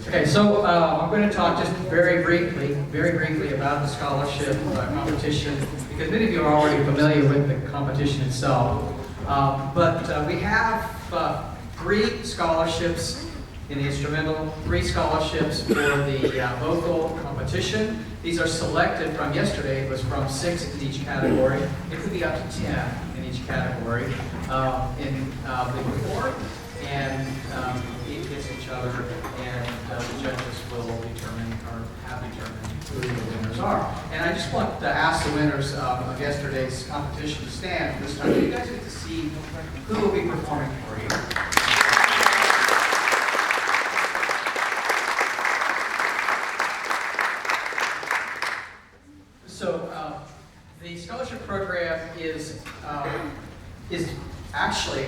Okay, so I'm going to talk just very briefly about the scholarship competition, because many of you are already familiar with the competition itself. But we have 3 scholarships in the instrumental, 3 scholarships for the vocal competition. These are selected from yesterday. It was from 6 in each category. It could be up to 10 in each category in the report, and each against each other, and the judges will determine or have determined who the winners are. And I just want to ask the winners of yesterday's competition to stand this time. You guys get to see who will be performing for you. So the scholarship program is actually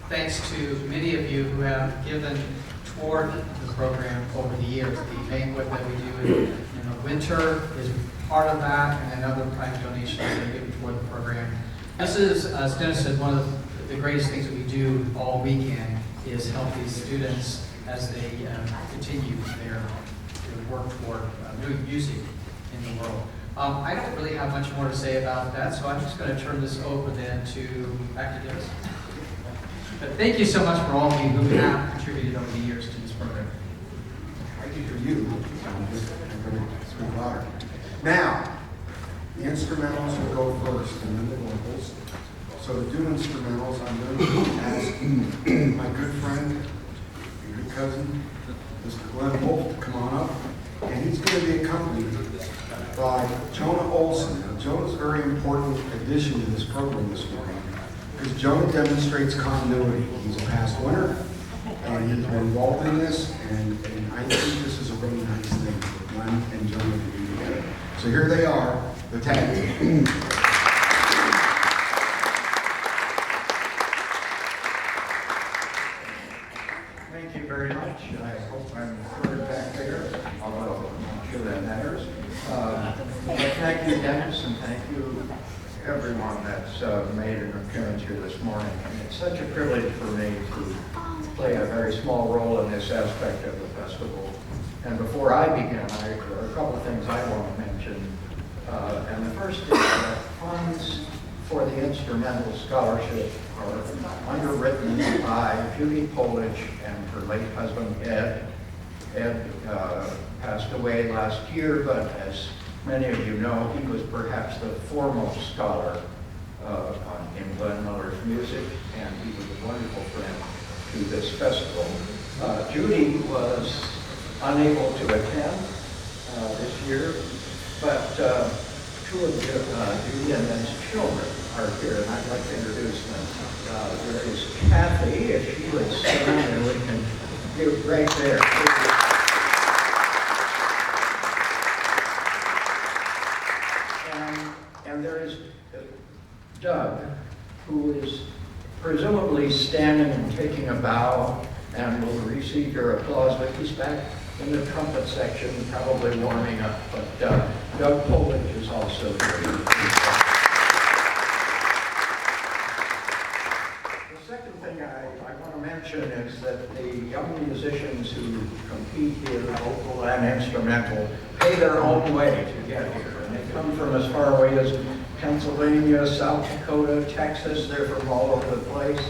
thanks to many of you who have given toward the program over the years. The banquet that we do in the winter is part of that, and then other private donations that are given toward the program. This is, as Dennis said, one of the greatest things that we do all weekend is help these students as they continue their work toward doing music in the world. I don't really have much more to say about that, so I'm just going to turn this over then back to Dennis. But thank you so much for all of you who have contributed over the years to this program. Thank you for you. I'm going to speak louder. Now, the instrumentals will go first, and then the vocals. So to do instrumentals, I'm going to ask my good friend, and good cousin, Mr. Glenn Wolf, to come on up. And he's going to be accompanied by Jonah Olson. Now, Jonah's a very important addition to this program this morning, because Jonah demonstrates continuity. He's a past winner, and he's been involved in this, and I think this is a really nice thing for Glenn and Jonah to do together. So here they are, the tag team. Thank you very much. I hope I'm heard back there, although I'm sure that matters. But thank you, Dennis, and thank you everyone that's made an appearance here this morning. And it's such a privilege for me to play a very small role in this aspect of the festival. And before I begin, there are a couple of things I want to mention. And the first is that funds for the instrumental scholarship are underwritten by Judy Polich and her late husband, Ed. Ed passed away last year, but as many of you know, he was perhaps the foremost scholar in Glenn Miller's music, and he was a wonderful friend to this festival. Judy was unable to attend this year, but 2 of Judy and Ed's children are here, and I'd like to introduce them. There is Kathy, if she would stand, and we can get right there. And there is Doug, who is presumably standing and taking a bow and will receive your applause, but he's back in the trumpet section, probably warming up. But Doug Polich is also here. The second thing I want to mention is that the young musicians who compete here, vocal and instrumental, pay their own way to get here. And they come from as far away as Pennsylvania, South Dakota, Texas. They're from all over the place,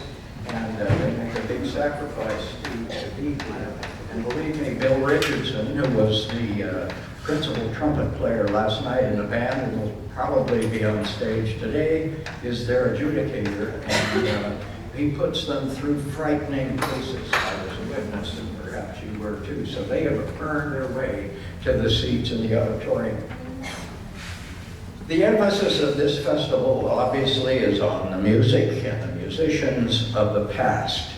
and they make a big sacrifice to be here. And believe me, Bill Richardson, who was the principal trumpet player last night in the band and will probably be on stage today, is their adjudicator, and he puts them through frightening paces. I was a witness, and perhaps you were too. So they have earned their way to the seats in the auditorium. The emphasis of this festival obviously is on the music and the musicians of the past.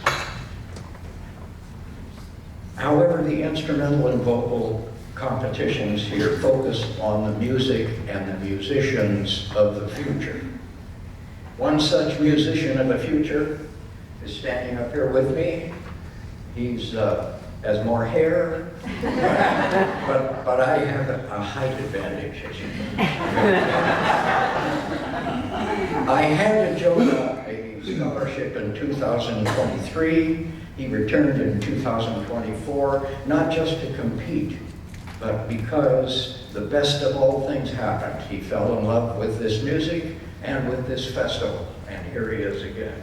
However, the instrumental and vocal competitions here focus on the music and the musicians of the future. One such musician of the future is standing up here with me. He's has more hair, but I have a height advantage, as you know. I handed Jonah a scholarship in 2023. He returned in 2024, not just to compete, but because the best of all things happened. He fell in love with this music and with this festival, and here he is again.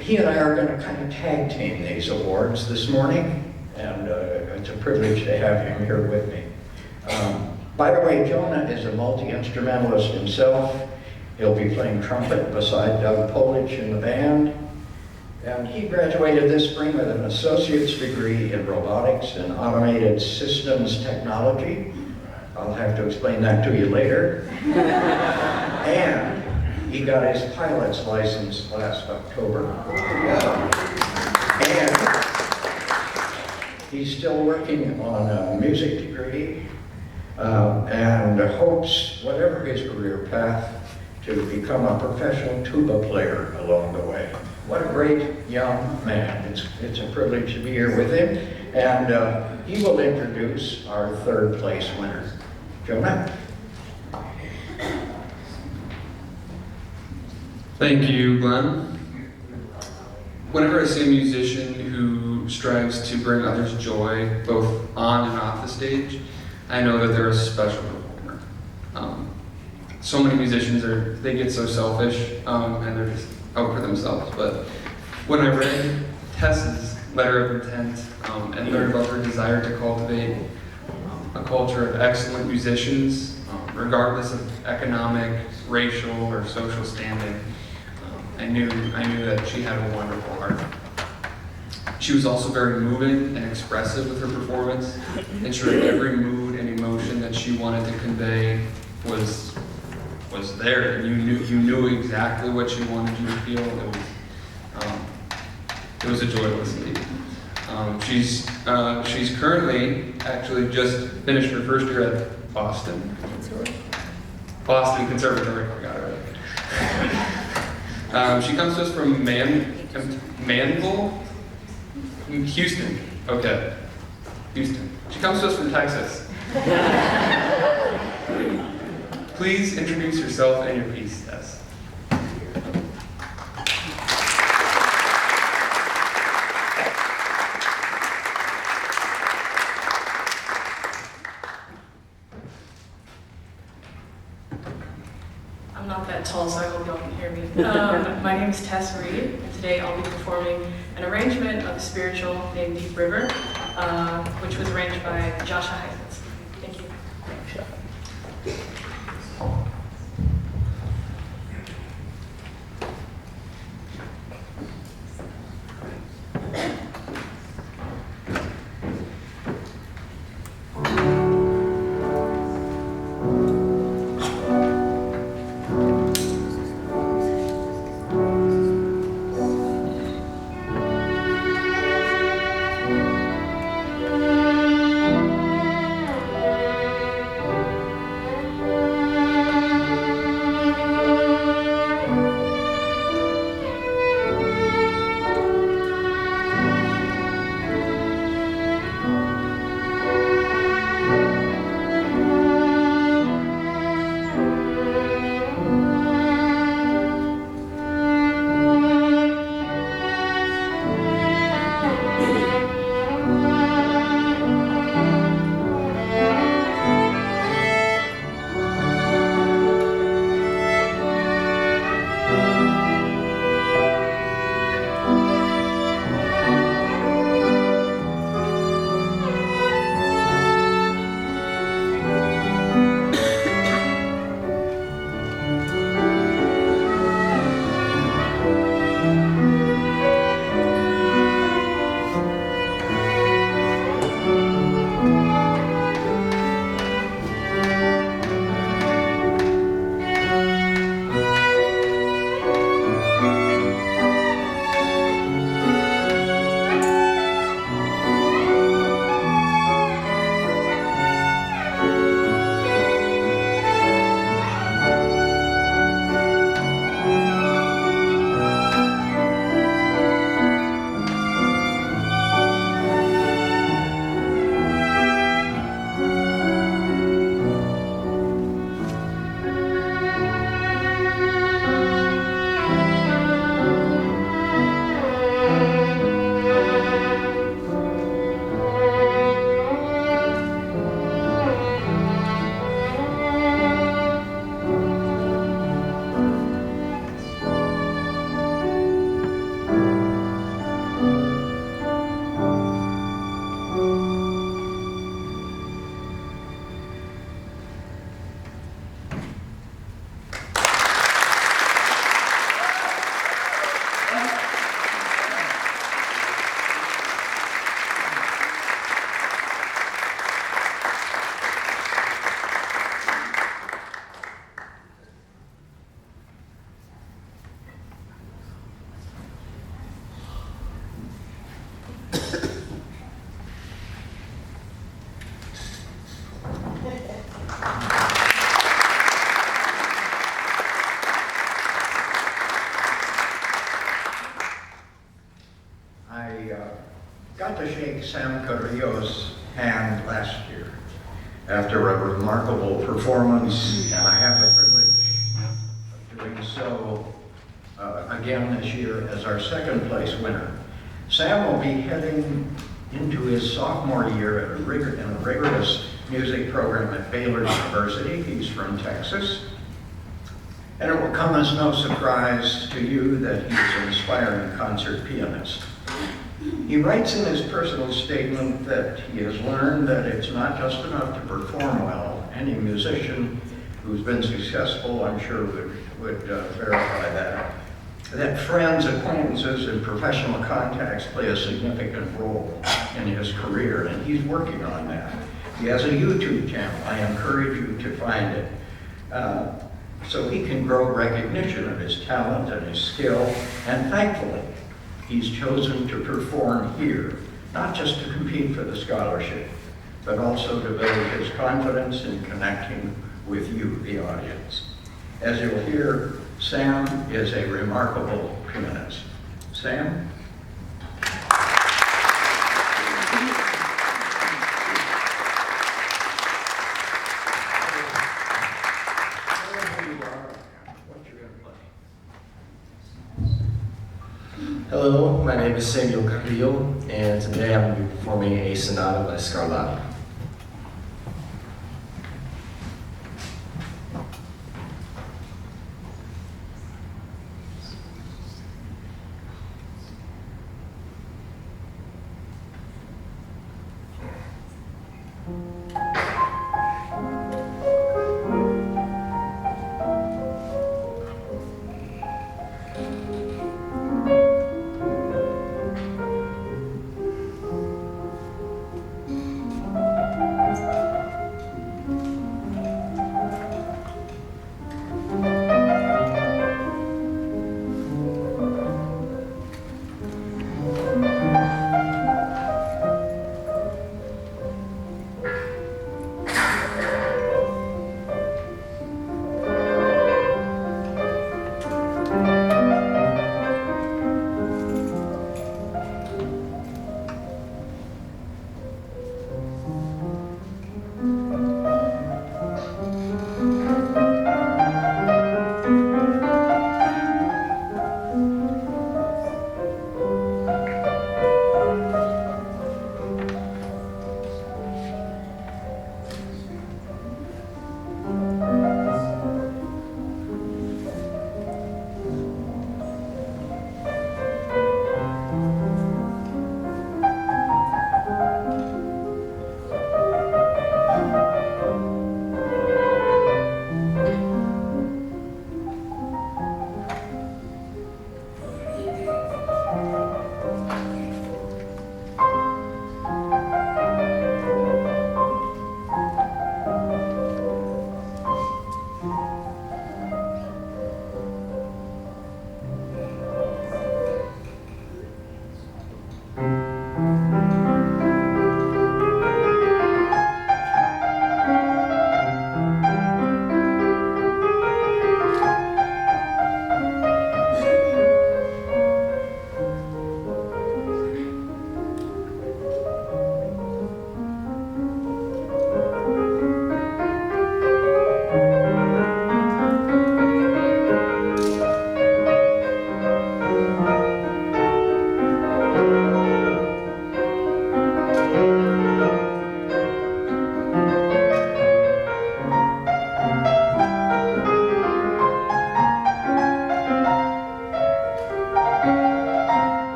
He and I are going to kind of tag team these awards this morning, and it's a privilege to have him here with me. By the way, Jonah is a multi-instrumentalist himself. He'll be playing trumpet beside Doug Polich in the band. And he graduated this spring with an associate's degree in robotics and automated systems technology. I'll have to explain that to you later. And he got his pilot's license last October. And he's still working on a music degree and hopes, whatever his career path, to become a professional tuba player along the way. What a great young man. It's a privilege to be here with him. And he will introduce our third place winner. Jonah? Thank you, Glenn. Whenever I see a musician who strives to bring others joy, both on and off the stage, I know that they're a special performer. So many musicians they get so selfish and they're just out for themselves. But when I read Tess's letter of intent and learned about her desire to cultivate a culture of excellent musicians, regardless of economic, racial, or social standing, I knew that she had a wonderful heart. She was also very moving and expressive with her performance, ensuring every mood and emotion that she wanted to convey was there, and you knew exactly what she wanted you to feel. It was a joy to listen to. She's currently actually just finished her first year at Boston Conservatory. I got it right. She comes to us from Manville, Houston. Okay, Houston. She comes to us from Texas. Please introduce yourself and your piece, Tess. I'm not that tall, so I hope y'all can hear me. My name is Tess Reed, and today I'll be performing an arrangement of a spiritual named Deep River, which was arranged by Joshua Heifetz. Thank you. got to shake Sam Carrillo's hand last year after a remarkable performance, and I have the privilege of doing so again this year as our second place winner. Sam will be heading into his sophomore year at a rigorous music program at Baylor University. He's from Texas. And it will come as no surprise to you that he's an aspiring concert pianist. He writes in his personal statement that he has learned that it's not just enough to perform well. Any musician who's been successful, I'm sure, would verify that. That friends, acquaintances, and professional contacts play a significant role in his career, and he's working on that. He has a YouTube channel. I encourage you to find it. So he can grow recognition of his talent and his skill, and thankfully, he's chosen to perform here, not just to compete for the scholarship, but also to build his confidence in connecting with you, the audience. As you'll hear, Sam is a remarkable pianist. Sam? Hello, my name is Samuel Carrillo, and today I'm going to be performing a sonata by Scarlatti.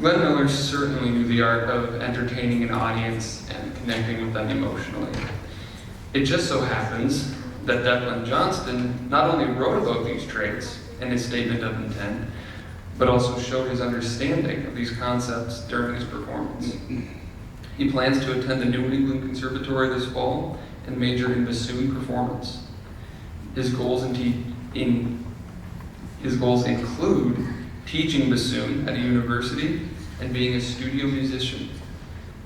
Glenn Miller certainly knew the art of entertaining an audience and connecting with them emotionally. It just so happens that Declan Johnston not only wrote about these traits in his statement of intent, but also showed his understanding of these concepts during his performance. He plans to attend the New England Conservatory this fall and major in bassoon performance. His goals include teaching bassoon at a university and being a studio musician.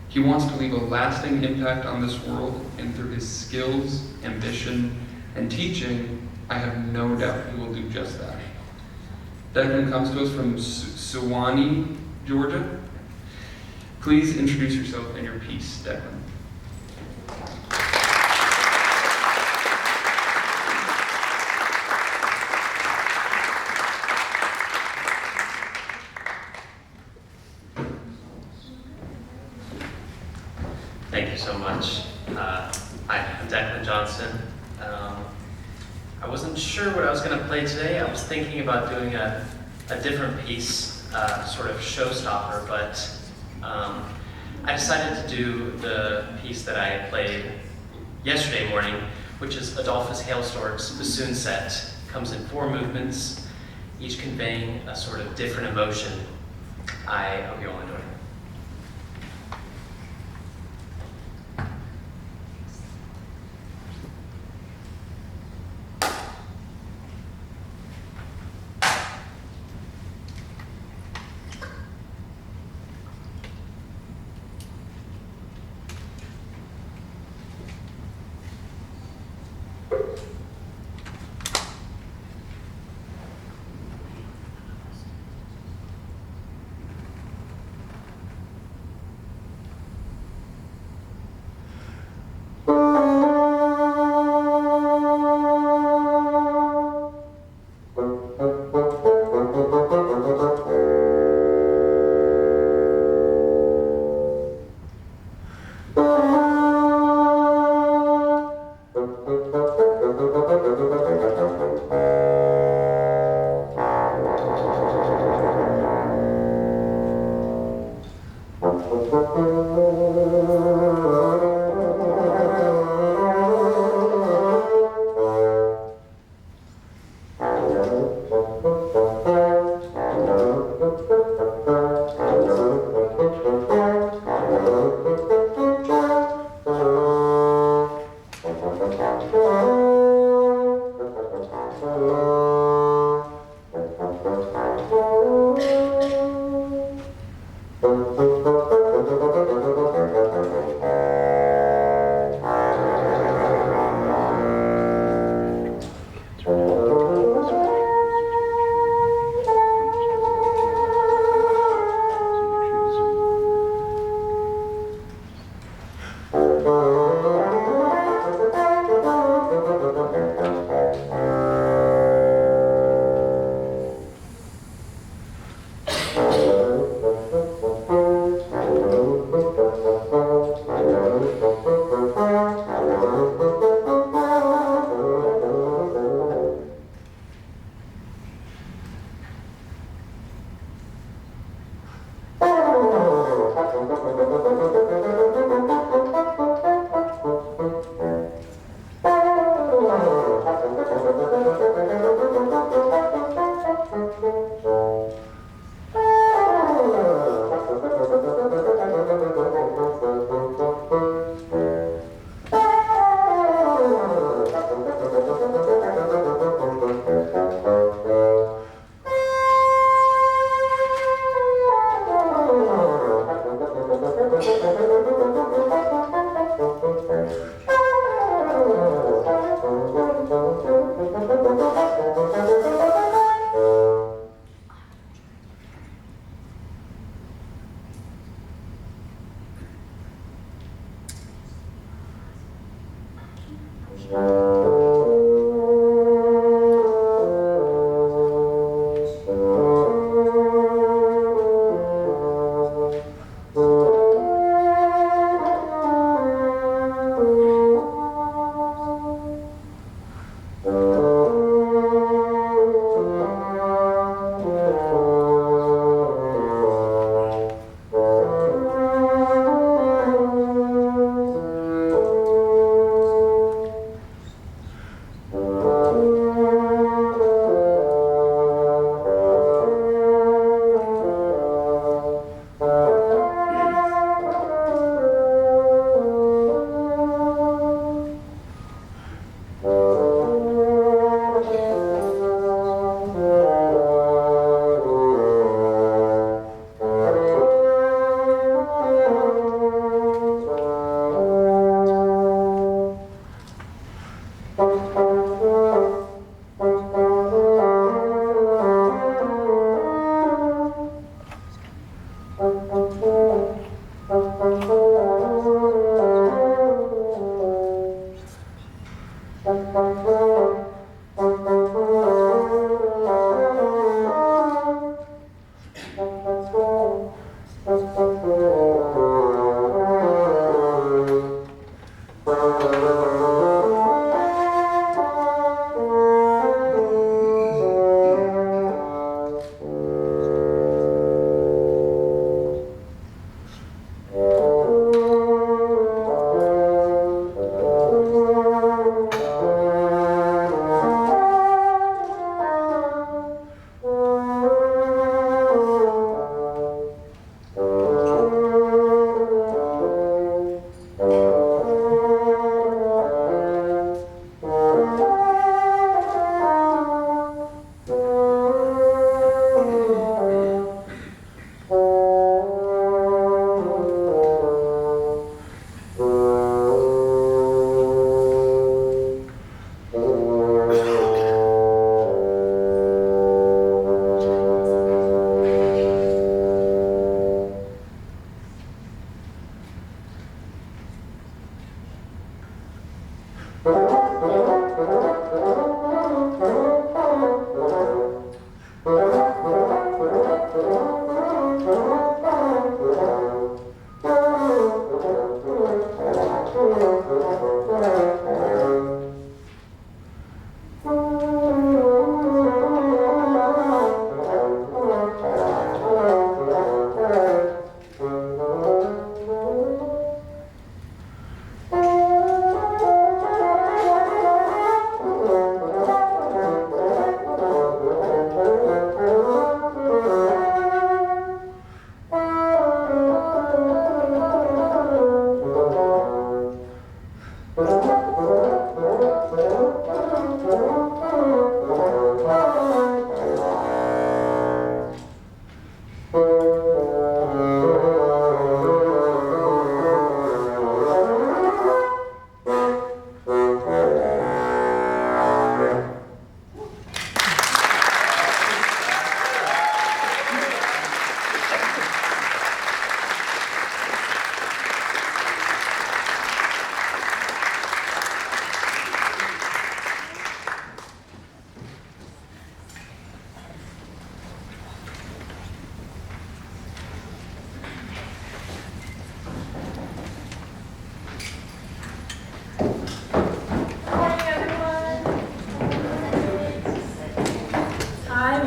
He wants to leave a lasting impact on this world, and through his skills, ambition, and teaching, I have no doubt he will do just that. Declan comes to us from Suwanee, Georgia. Please introduce yourself and your piece, Declan. Thank you so much. Hi, I'm Declan Johnson. I wasn't sure what I was going to play today. I was thinking about doing a different piece, sort of showstopper, but I decided to do the piece that I played yesterday morning, which is Adolphus Hailstork's bassoon set. Comes in 4 movements, each conveying a sort of different emotion. I hope you all enjoy it.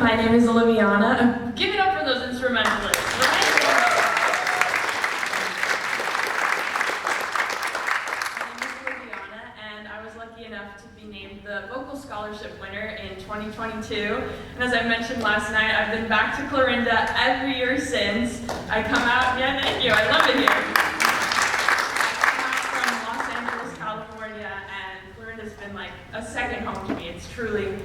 My name is Oliviana. Give it up for those instrumentalists, right? My name is Oliviana, and I was lucky enough to be named the Vocal Scholarship winner in 2022. And as I mentioned last night, I've been back to Clarinda every year since. I come out, yeah, thank you, I love it here. I come out from Los Angeles, California, and Clarinda's been like a second home to me. It's truly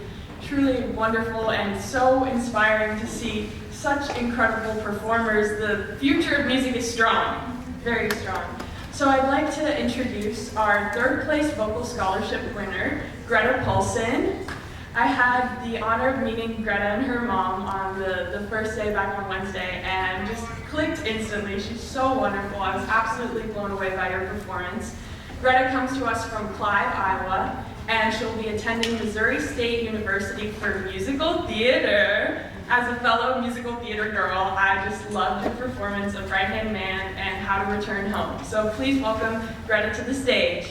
wonderful and so inspiring to see such incredible performers. The future of music is strong, very strong. So I'd like to introduce our third place vocal scholarship winner, Greta Paulson. I had the honor of meeting Greta and her mom on the first day back on Wednesday and just clicked instantly. She's so wonderful. I was absolutely blown away by her performance. Greta comes to us from Clive, Iowa, and she'll be attending Missouri State University for musical theater. As a fellow musical theater girl, I just loved her performance of Right Hand Man and How to Return Home. So please welcome Greta to the stage.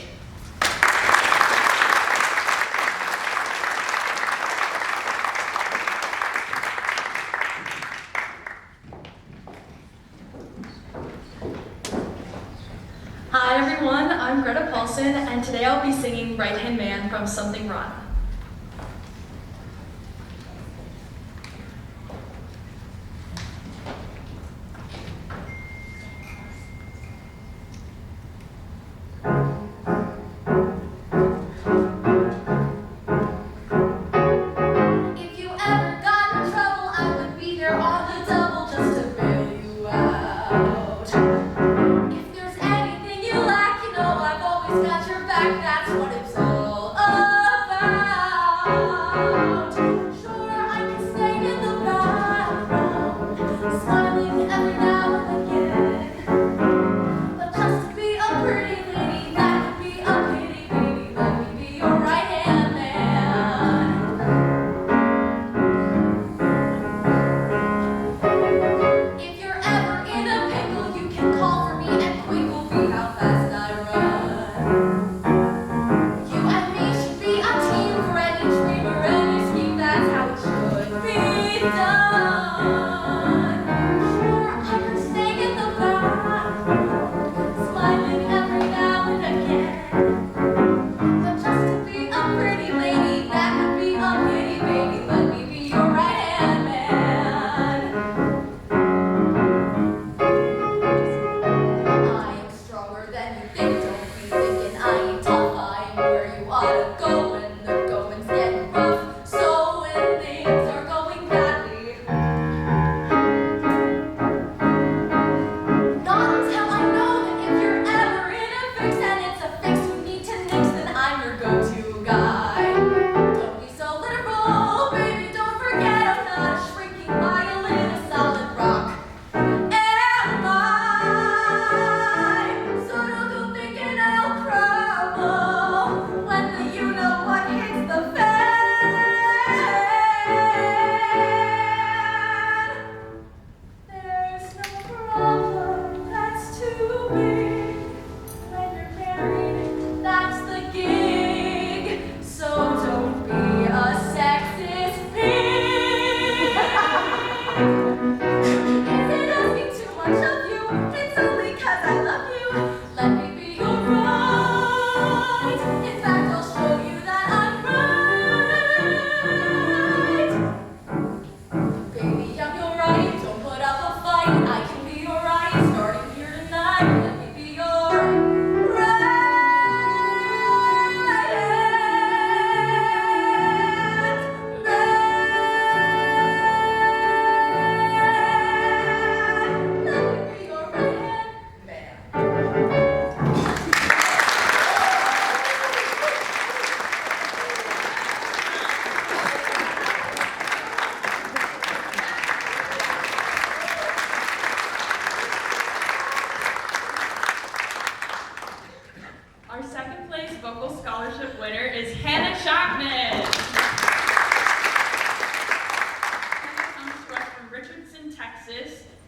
Hi everyone, I'm Greta Paulson, and today I'll be singing Right Hand Man from Something Rotten. If you ever got in trouble, I would be there on the double just to bail you out. If there's anything you lack, you know I've always got your back, that's what it's all about.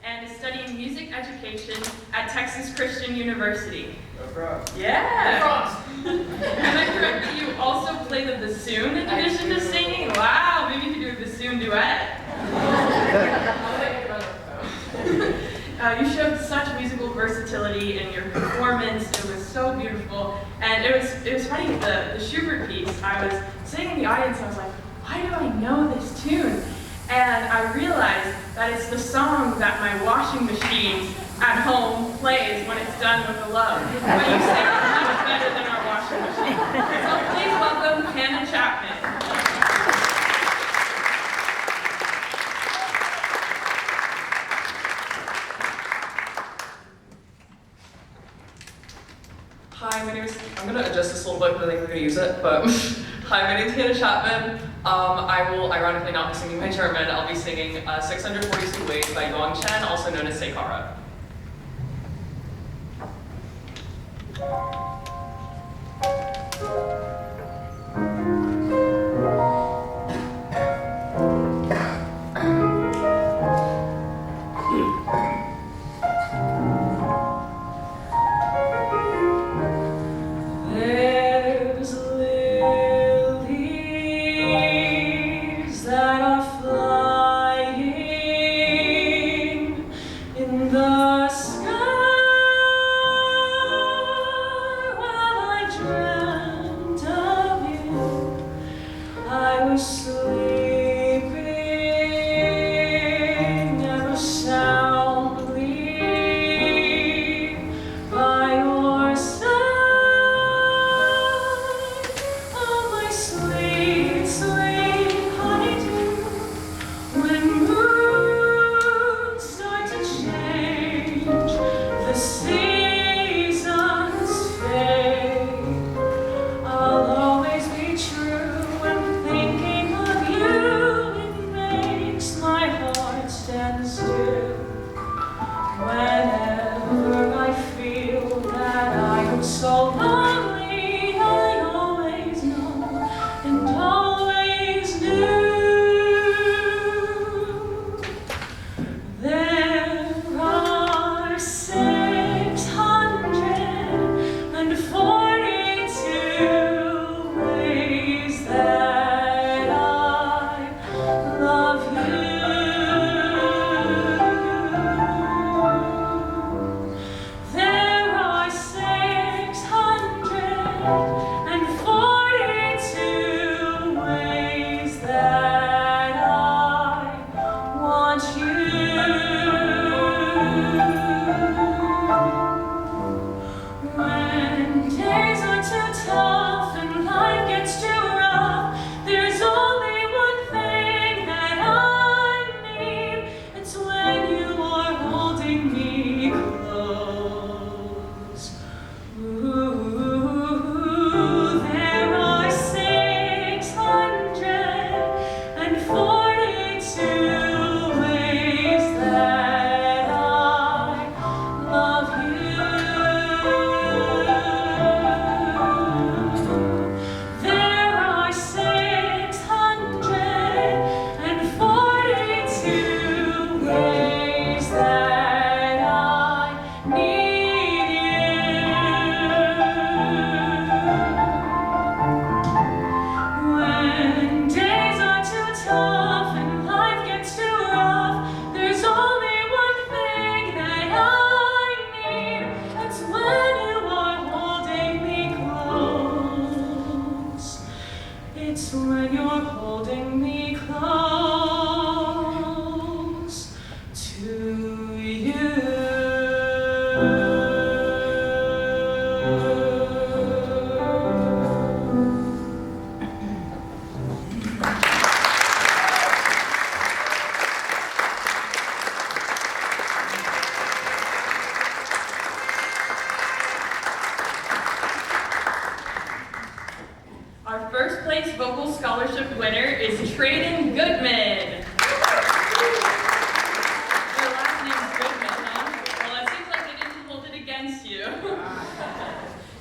and is studying music education at Texas Christian University. No problem. Yeah! Am I correct that you also play the bassoon in addition to singing? Wow, maybe you could do a bassoon duet. You showed such musical versatility in your performance. It was so beautiful, and it was funny. The Schubert piece. I was sitting in the audience. I was like, why do I know this tune? And I realized that it's the song that my washing machine at home plays when it's done with the love. But you sing it much better than our washing machine. So please welcome Hannah Chapman. Hi, my name is, I'm going to adjust this a little bit because I think we're going to use it, but hi, my name is Hannah Chapman. I will ironically not be singing my German. I'll be singing 642 Ways by Yuang Chen, also known as Seikara.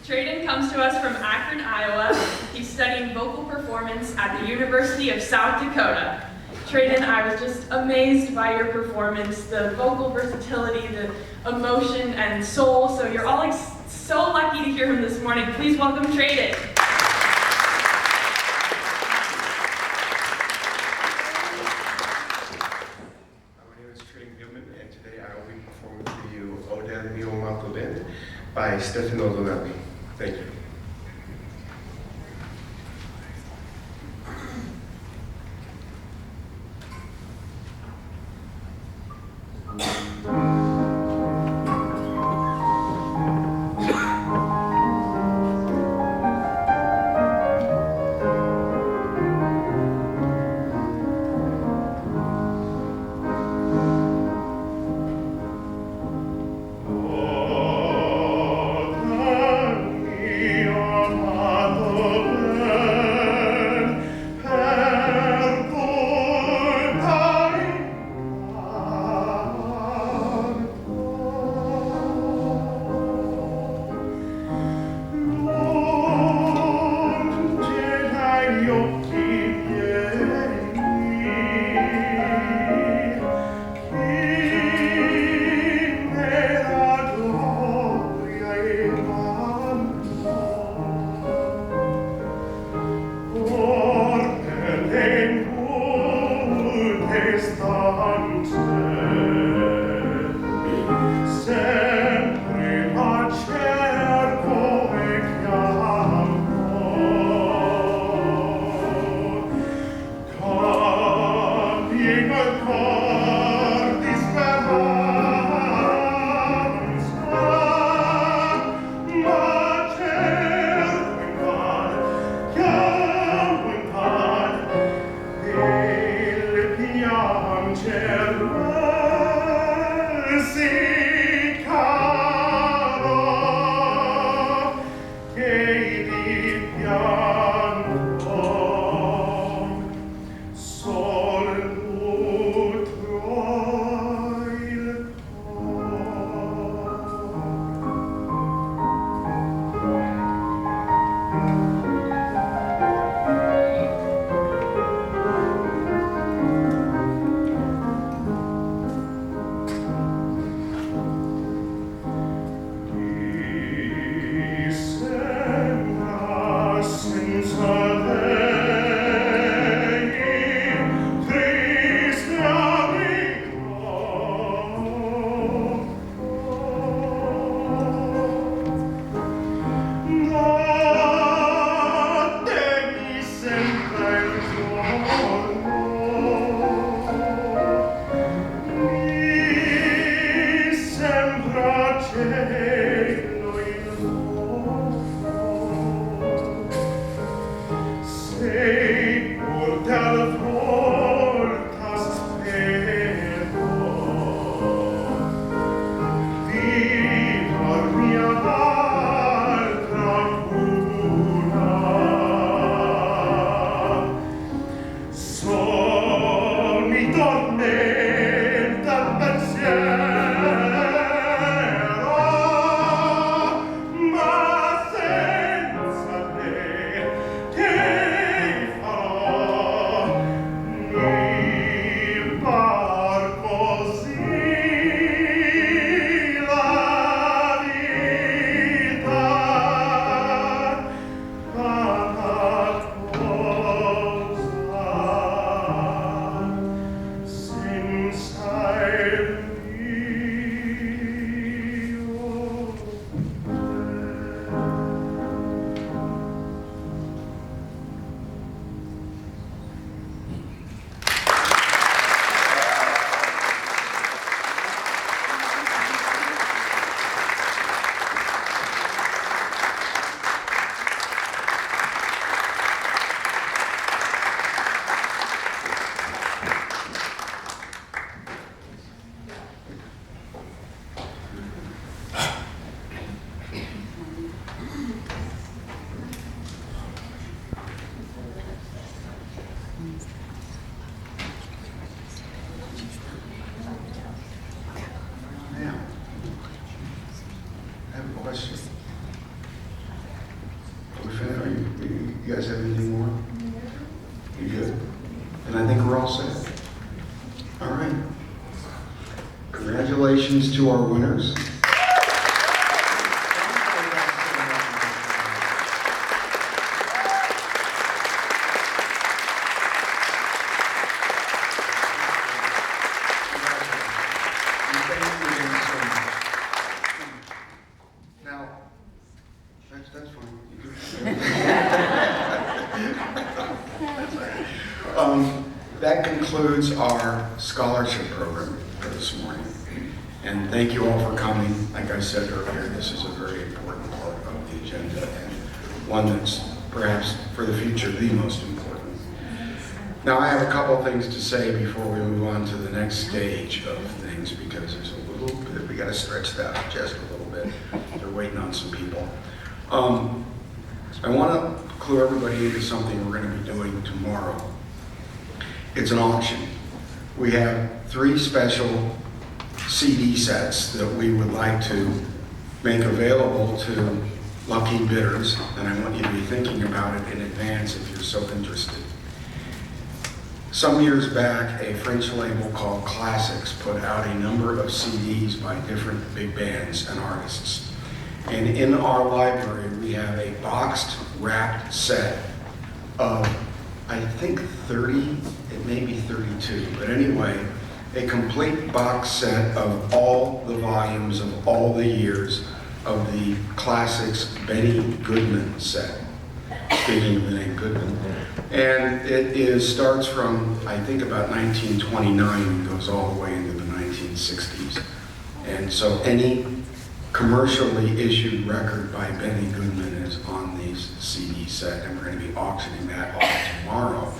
Trayden comes to us from Akron, Iowa. He's studying vocal performance at the University of South Dakota. Trayden, I was just amazed by your performance, the vocal versatility, the emotion and soul. So you're all like so lucky to hear him this morning. Please welcome Trayden. My name is Trayden Goodman, and today I will be performing for you Oden Mio Malcolm by Stefano Donelli. Thank you. question. You guys have anything more? You good? And I think we're all set. congratulations to our winners. Now, that's fine. That concludes our scholarship program for this morning. And thank you all for coming. Like I said earlier, this is a very important part of the agenda and one that's perhaps for the future the most important. Now I have a couple things to say before we move on to the next stage of things, because there's a little bit, we got to stretch that out just a little bit. They're waiting on some people. I want to clue everybody into something we're going to be doing tomorrow. It's an auction. We have 3 special CD sets that we would like to make available to lucky bidders, and I want you to be thinking about it in advance if you're so interested. Some years back, a French label called Classics put out a number of CDs by different big bands and artists. And in our library, we have a boxed, wrapped set of, I think 30, it may be 32, but anyway, a complete box set of all the volumes of all the years of the Classics Benny Goodman set. Speaking of the name Goodman. And it starts from, I think, about 1929 and goes all the way into the 1960s. And so any commercially issued record by Benny Goodman is on these CD set, and we're going to be auctioning that off tomorrow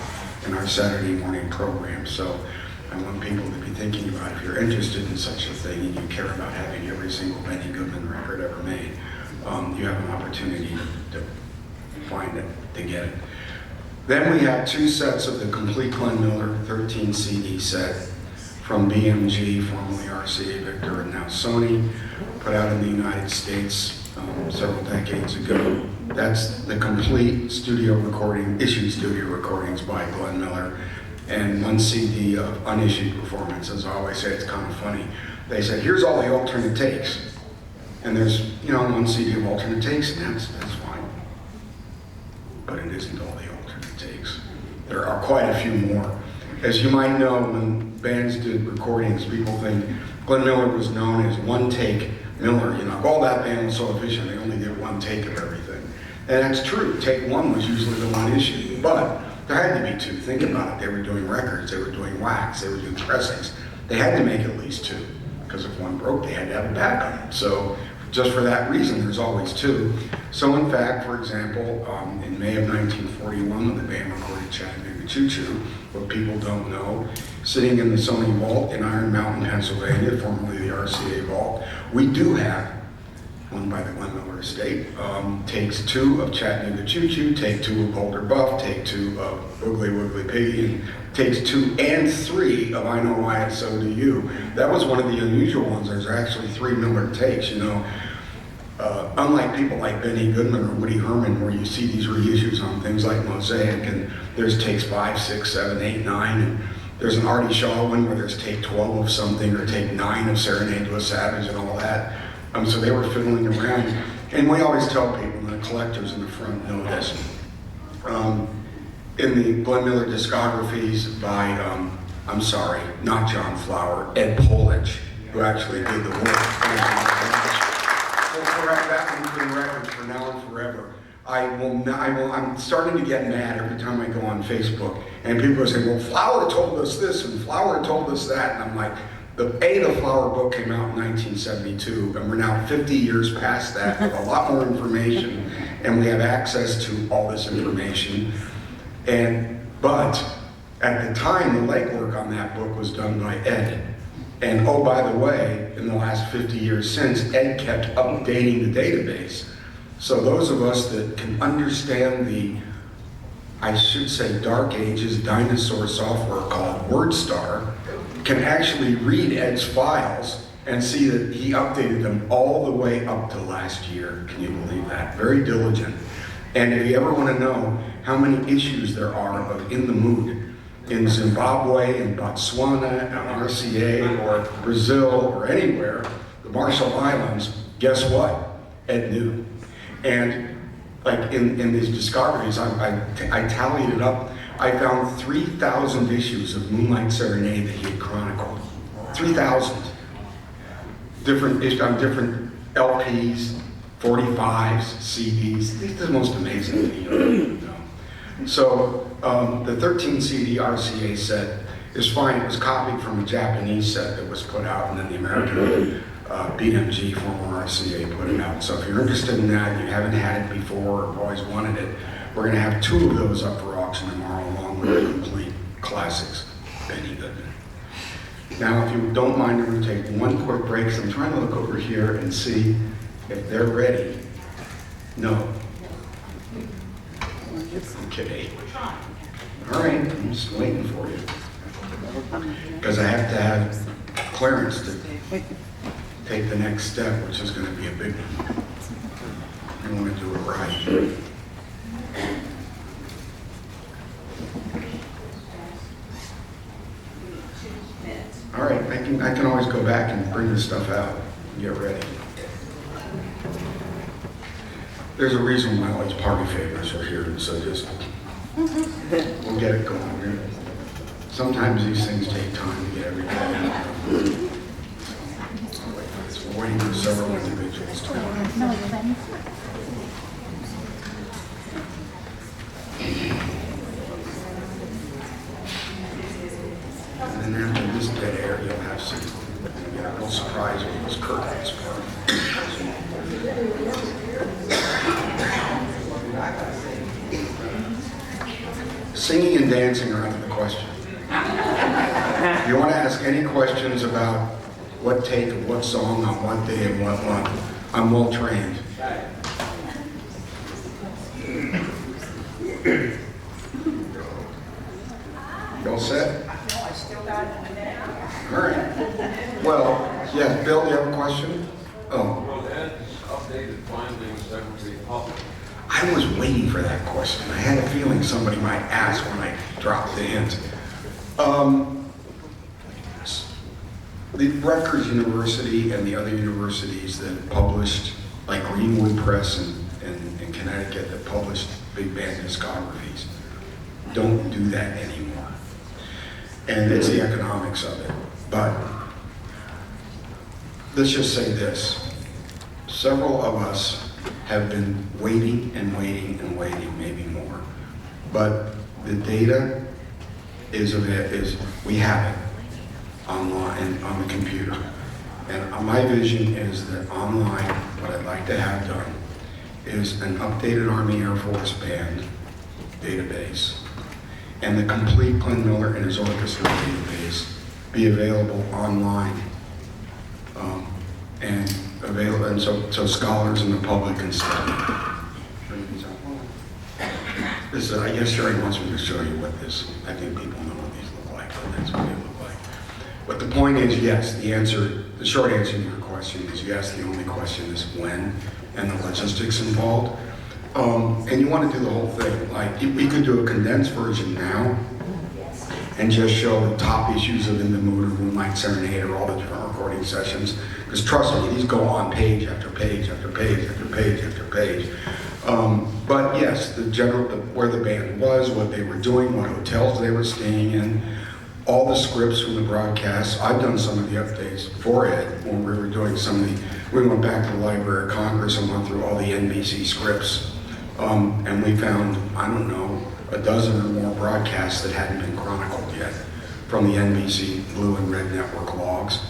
in our Saturday morning program. So I want people to be thinking about, if you're interested in such a thing and you care about having every single Benny Goodman record ever made, you have an opportunity to find it, to get it. Then we have 2 sets of the complete Glenn Miller 13 CD set from BMG, formerly RCA Victor, and now Sony, put out in the United States several decades ago. That's the complete studio recording, issued studio recordings by Glenn Miller, and 1 CD of unissued performances. I always say it's kind of funny. They said, here's all the alternate takes. And there's, 1 CD of alternate takes, and that's fine. But it isn't all the alternate takes. There are quite a few more. As you might know, when bands did recordings, people think Glenn Miller was known as One Take Miller. All that band was so efficient, they only did 1 take of everything. And that's true. Take 1 was usually the 1 issue. But there had to be 2. Think about it. They were doing records, they were doing wax, they were doing pressings. They had to make at least 2, because if 1 broke, they had to have a backup. So just for that reason, there's always 2. So in fact, for example, in May of 1941, when the band recorded Chattanooga Choo Choo, what people don't know, sitting in the Sony Vault in Iron Mountain, Pennsylvania, formerly the RCA Vault, we do have, one by the Glenn Miller estate, takes 2 of Chattanooga Choo Choo, take 2 of Boulder Buff, take 2 of Boogly Woogly Piggy, and takes 2 and 3 of I Know Why and So Do You. That was one of the unusual ones. There's actually 3 Miller takes, unlike people like Benny Goodman or Woody Herman, where you see these reissues on things like Mosaic, and there's takes 5, 6, 7, 8, 9, and there's an Artie Shaw one where there's take 12 of something, or take 9 of Serenade to a Savage and all that. So they were fiddling around. And we always tell people, and the collectors in the front know this, in the Glenn Miller discographies by, I'm sorry, not John Flower, Ed Polich, who actually did the work. We'll correct that one for the record for now and forever. I'm starting to get mad every time I go on Facebook, and people are saying, well, Flower told us this, and Flower told us that, and I'm like, the Flower book came out in 1972, and we're now 50 years past that with a lot more information, and we have access to all this information. But at the time, the legwork on that book was done by Ed. And oh, by the way, in the last 50 years since, Ed kept updating the database. So those of us that can understand the, I should say, Dark Ages dinosaur software called WordStar, can actually read Ed's files and see that he updated them all the way up to last year. Can you believe that? Very diligent. And if you ever want to know how many issues there are of In the Mood, in Zimbabwe, in Botswana, RCA, or Brazil, or anywhere, the Marshall Islands, guess what? Ed knew. And like in these discoveries, I tallied it up. I found 3,000 issues of Moonlight Serenade that he had chronicled. 3,000. Different LPs, 45s, CDs. This is the most amazing thing you know. So the 13 CD RCA set is fine. It was copied from a Japanese set that was put out, and then the American BMG, former RCA, put it out. So if you're interested in that, you haven't had it before or always wanted it, we're going to have 2 of those up for auction tomorrow, along with the complete classics, Benny Goodman. Now, if you don't mind, I'm going to take one quick break. So I'm trying to look over here and see if they're ready. No. Okay. All right, I'm just waiting for you. Because I have to have clearance to take the next step, which is going to be a big one. I want to do it right. All right, I can always go back and bring this stuff out and get ready. There's a reason why all these party favors are here, so just, we'll get it going. Sometimes these things take time to get everything out. We're waiting for several individuals to come. And then after this dead air, you'll have some, a real surprise with those curtains. Singing and dancing are out of the question. If you want to ask any questions about what take of what song on what day and what month, I'm well trained. You all set? No, I still got a minute. All right. Well, yes, Bill, do you have a question? Oh. Well, Ed updated findings that would be public. I was waiting for that question. I had a feeling somebody might ask when I dropped the hint. The Rutgers University and the other universities that published, like Greenwood Press in Connecticut, that published big band discographies, don't do that anymore. And it's the economics of it. But let's just say this. Several of us have been waiting and waiting and waiting, maybe more. But the data is we have it online and on the computer. And my vision is that online, what I'd like to have done is an updated Army Air Force band database and the complete Glenn Miller and his orchestra database be available online. And so scholars and the public can study. This is, I guess Sherry wants me to show you what this, I think people know what these look like, but that's what they look like. But the point is, yes, the short answer to your question is yes, the only question is when and the logistics involved. And you want to do the whole thing. Like, we could do a condensed version now and just show the top issues of In the Mood or Moonlight Serenade or all the different recording sessions. Because trust me, these go on page after page after page after page after page. But yes, where the band was, what they were doing, what hotels they were staying in, all the scripts from the broadcasts. I've done some of the updates for Ed when we were doing we went back to the Library of Congress and went through all the NBC scripts. And we found, I don't know, a dozen or more broadcasts that hadn't been chronicled yet from the NBC Blue and Red Network logs.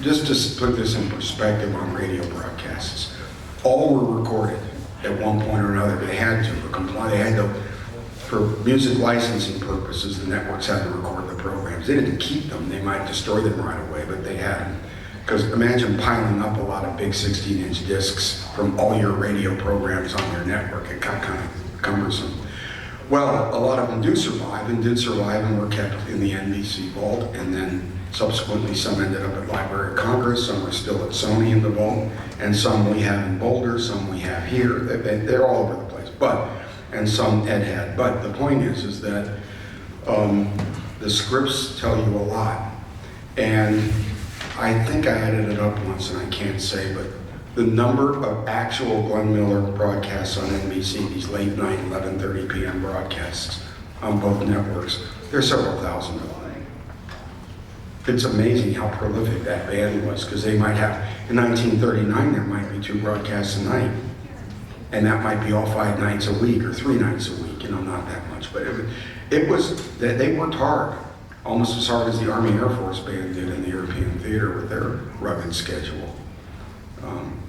Just to put this in perspective on radio broadcasts, all were recorded at one point or another. They had to comply. They had to, for music licensing purposes, the networks had to record the programs. They didn't keep them. They might destroy them right away, but they had them. Because imagine piling up a lot of big 16-inch discs from all your radio programs on your network. It got kind of cumbersome. Well, a lot of them do survive and did survive and were kept in the NBC vault, and then subsequently some ended up at Library of Congress, some are still at Sony in the vault, and some we have in Boulder, some we have here. They're all over the place, and some Ed had. But the point is that The scripts tell you a lot. And I think I added it up once, and I can't say, but the number of actual Glenn Miller broadcasts on NBC, these late night 11:30 p.m. broadcasts on both networks, there's several thousand of them. It's amazing how prolific that band was, because they might have, in 1939, there might be 2 broadcasts a night. And that might be all 5 nights a week or 3 nights a week, not that much. But it was that they worked hard, almost as hard as the Army Air Force Band did in the European theater with their rugged schedule.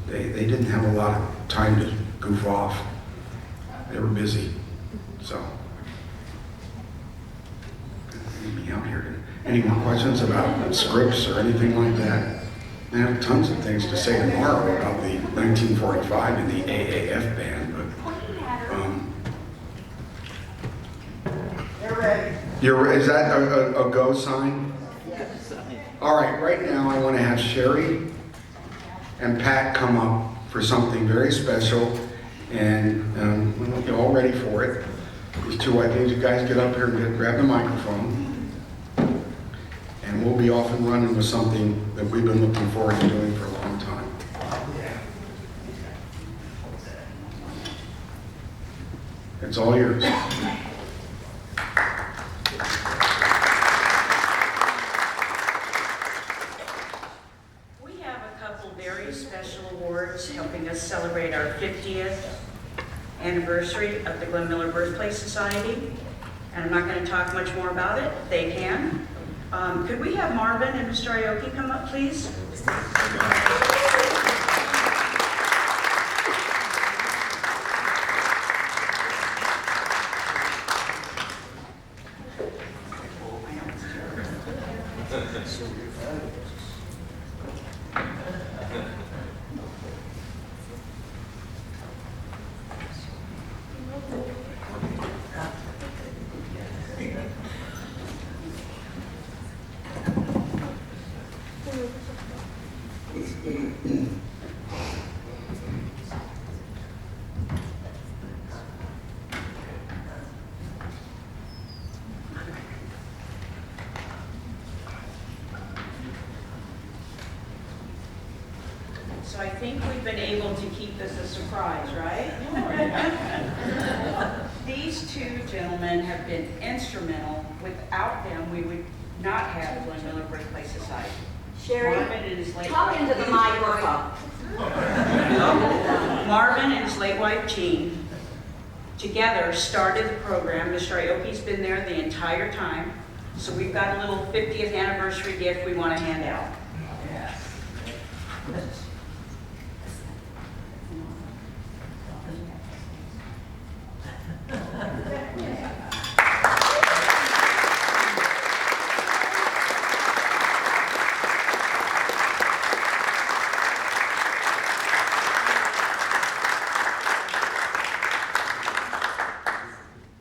They didn't have a lot of time to goof off. They were busy, so. Leave me out here. Any more questions about scripts or anything like that? I have tons of things to say tomorrow about the 1945 and the AAF band, but They're ready. is that a go sign? Yes. All right, right now I want to have Sherry and Pat come up for something very special, and you're all ready for it. These 2 white ladies, you guys get up here and grab the microphone. And we'll be off and running with something that we've been looking forward to doing for a long time. It's all yours. We have a couple very special awards helping us celebrate our 50th anniversary of the Glenn Miller Birthplace Society. And I'm not going to talk much more about it. They can. Could we have Marvin and Mr. Aoki come up, please? So I think we've been able to keep this a surprise, right? These 2 gentlemen have been instrumental. Without them, we would not have Glenn Miller Birthplace Society. Sherry, Marvin and his late talk wife- into the microphone. Marvin and his late wife Jean together started the program. Mr. Aoki's been there the entire time. So we've got a little 50th anniversary gift we want to hand out.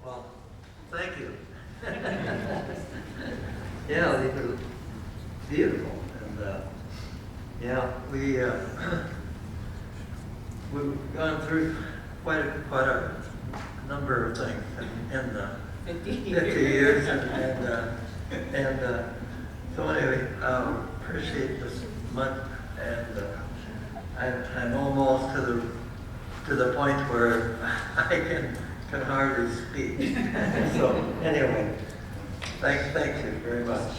Well, thank you. Yeah, these are beautiful, and yeah, we've gone through quite a number of things in the 50 years, and so anyway, appreciate this much, and I'm almost to the point where I can hardly speak. So anyway, thank you very much.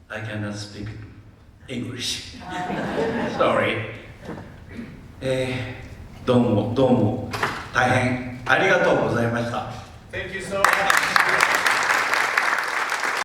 I cannot speak English. Sorry. どうも大変ありがとうございました。Thank you so much.